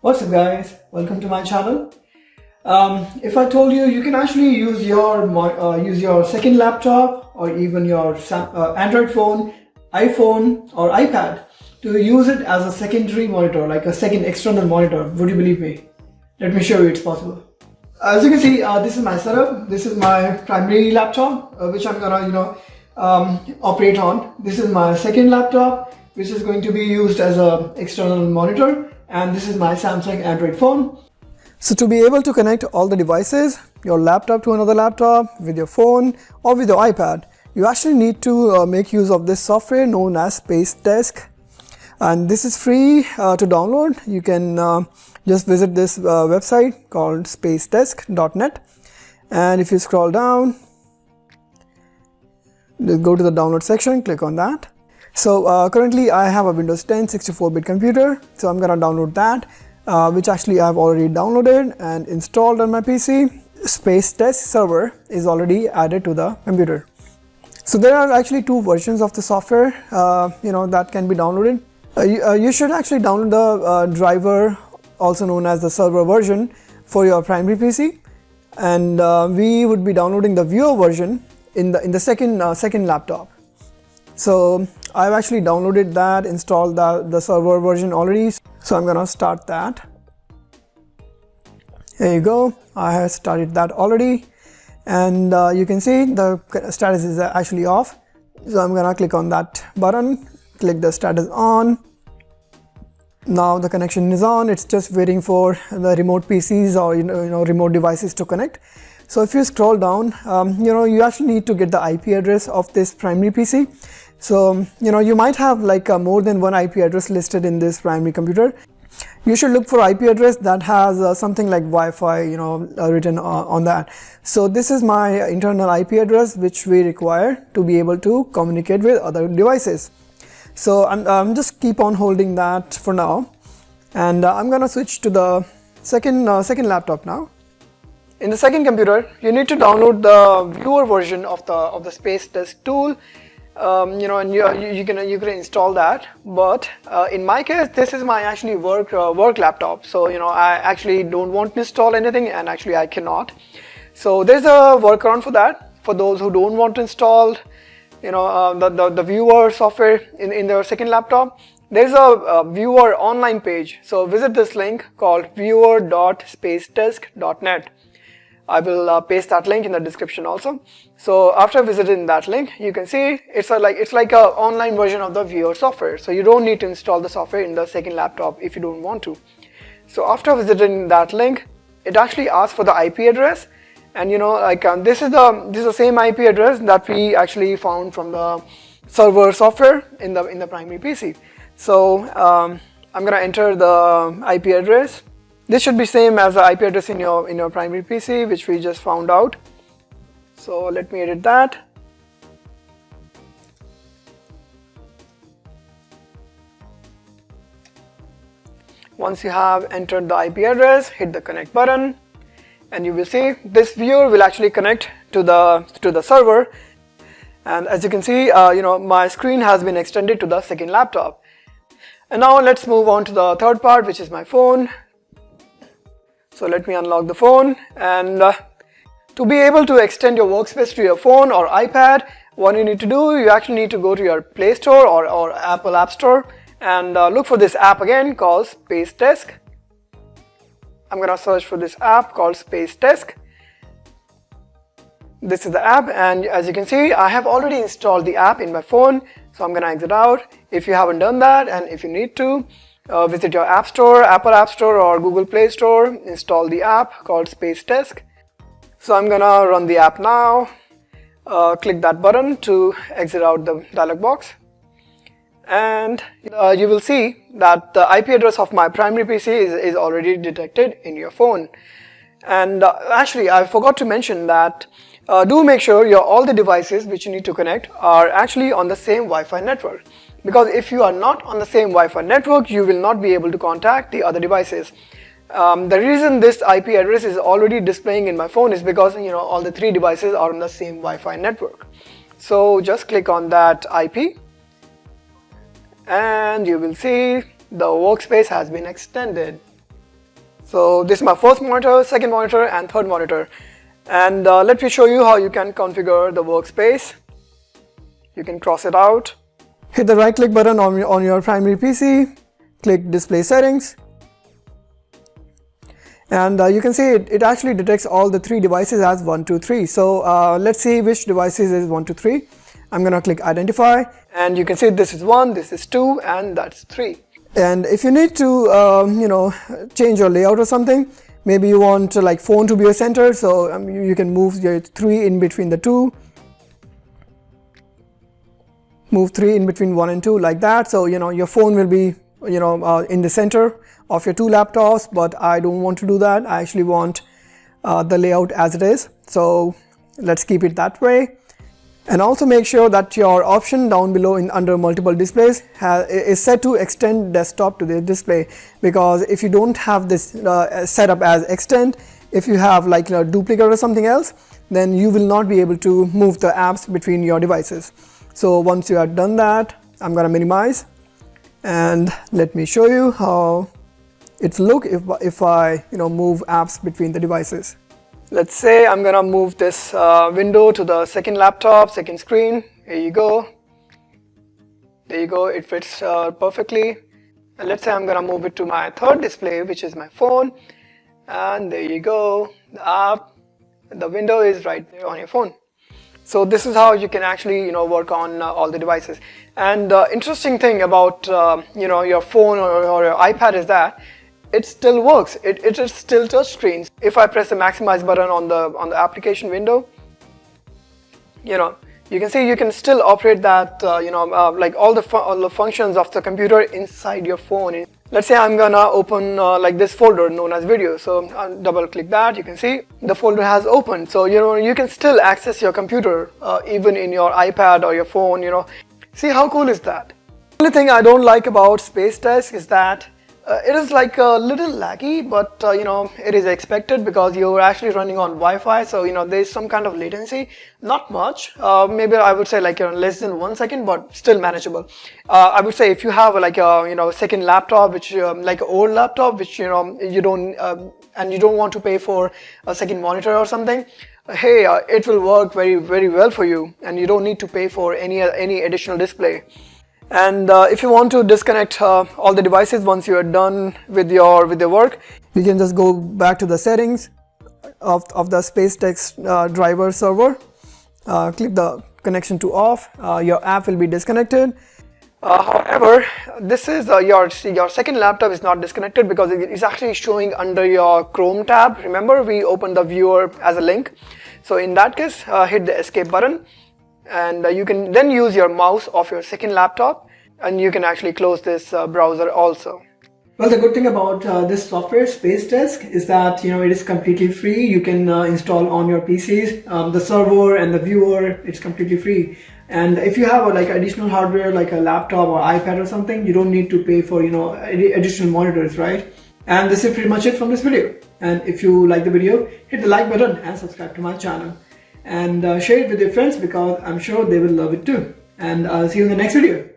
What's up guys, welcome to my channel. If I told you you can actually use your second laptop or even your Android phone, iPhone or iPad to use it as a secondary monitor, like a second external monitor, would you believe me? Let me show you it's possible. As you can see, this is my setup. This is my primary laptop, which I'm gonna operate on. This is my second laptop, which is going to be used as a external monitor, and this is my Samsung Android phone. So to be able to connect all the devices, your laptop to another laptop, with your phone or with your iPad, you actually need to make use of this software known as Spacedesk, and this is free to download. You can just visit this website called spacedesk.net, and if you scroll down, just go to the download section, click on that. So currently I have a Windows 10 64-bit computer, so I'm gonna download that, which actually I've already downloaded and installed on my PC. Spacedesk server is already added to the computer. So there are actually two versions of the software that can be downloaded. You should actually download the driver, also known as the server version, for your primary PC, and we would be downloading the viewer version in the second laptop. So I've actually downloaded that, installed the server version already, so I'm gonna start that. Here you go, I have started that already, and you can see the status is actually off. So I'm gonna click on that button, click the status on. Now the connection is on. It's just waiting for the remote PCs or remote devices to connect. So if you scroll down, you actually need to get the IP address of this primary PC. So you might have like more than one IP address listed in this primary computer. You should look for IP address that has something like Wi-Fi written on that. So this is my internal IP address, which we require to be able to communicate with other devices. So I'm just keep on holding that for now, and I'm gonna switch to the second laptop now. In the second computer, you need to download the viewer version of the Spacedesk tool. And you can install that. But in my case, this is my actually work laptop. So I actually don't want to install anything, and actually I cannot. So there's a workaround for that. For those who don't want to install the viewer software in their second laptop, there's a viewer online page. So visit this link called viewer.spacedesk.net. I will paste that link in the description also. So after visiting that link, you can see it's like a online version of the viewer software. So you don't need to install the software in the second laptop if you don't want to. So after visiting that link, it actually asks for the IP address, and this is the same IP address that we actually found from the server software in the primary PC. So I'm gonna enter the IP address. This should be same as the IP address in your primary PC, which we just found out. So let me edit that. Once you have entered the IP address, hit the connect button, and you will see this viewer will actually connect to the server. And as you can see, my screen has been extended to the second laptop. And now let's move on to the third part, which is my phone. So let me unlock the phone, and to be able to extend your workspace to your phone or iPad, what you need to do, you actually need to go to your Play Store or Apple App Store and look for this app again called Spacedesk. I'm gonna search for this app called Spacedesk. This is the app, and as you can see, I have already installed the app in my phone, so I'm gonna exit out. If you haven't done that, and if you need to, visit your App Store, Apple App Store or Google Play Store, install the app called Spacedesk. So I'm gonna run the app now. Click that button to exit out the dialog box, and you will see that the IP address of my primary PC is already detected in your phone. And actually I forgot to mention that do make sure all the devices which you need to connect are actually on the same Wi-Fi network, because if you are not on the same Wi-Fi network, you will not be able to contact the other devices. The reason this IP address is already displaying in my phone is because all the three devices are on the same Wi-Fi network. So just click on that IP, and you will see the workspace has been extended. So this is my first monitor, second monitor and third monitor. And let me show you how you can configure the workspace. You can cross it out. Hit the right click button on your primary PC, click display settings. And you can see it actually detects all the 3 devices as 1, 2, 3. So let's see which devices is 1, 2, 3. I'm gonna click identify, and you can see this is 1, this is 2, and that's 3. And if you need to change your layout or something, maybe you want like phone to be a center, so you can move your 3 in between the 2. Move 3 in between 1 and 2 like that. So your phone will be in the center of your 2 laptops, but I don't want to do that. I actually want the layout as it is. So let's keep it that way. And also make sure that your option down below under multiple displays is set to extend desktop to the display, because if you don't have this set up as extend, if you have like a duplicate or something else, then you will not be able to move the apps between your devices. So once you have done that, I'm gonna minimize, and let me show you how it will look if I move apps between the devices. Let's say I'm gonna move this window to the second laptop, second screen. Here you go. There you go, it fits perfectly. And let's say I'm gonna move it to my third display, which is my phone. And there you go, the window is right there on your phone. So this is how you can actually work on all the devices. And the interesting thing about your phone or your iPad is that it still works. It is still touch screens. If I press the maximize button on the application window, you can see you can still operate that like all the functions of the computer inside your phone. Let's say I'm gonna open like this folder known as video. So I'll double click that. You can see the folder has opened. So you can still access your computer even in your iPad or your phone. See how cool is that? The only thing I don't like about Spacedesk is that it is like a little laggy, but it is expected because you're actually running on Wi-Fi, so there's some kind of latency. Not much, maybe I would say like less than 1 second, but still manageable. I would say if you have like a second laptop, which like an old laptop, which you don't and you don't want to pay for a second monitor or something, hey, it will work very, very well for you, and you don't need to pay for any additional display. And if you want to disconnect all the devices once you are done with your work, you can just go back to the settings of the Spacedesk driver server, click the connection to off, your app will be disconnected. However, this is your second laptop is not disconnected because it is actually showing under your Chrome tab. Remember, we opened the viewer as a link. So in that case, hit the escape button, and you can then use your mouse of your second laptop, and you can actually close this browser also. Well, the good thing about this software, Spacedesk, is that it is completely free. You can install on your PCs. The server and the viewer, it's completely free. And if you have like additional hardware like a laptop or iPad or something, you don't need to pay for additional monitors, right? And this is pretty much it from this video. And if you like the video, hit the like button and subscribe to my channel. And share it with your friends because I'm sure they will love it too. And I'll see you in the next video.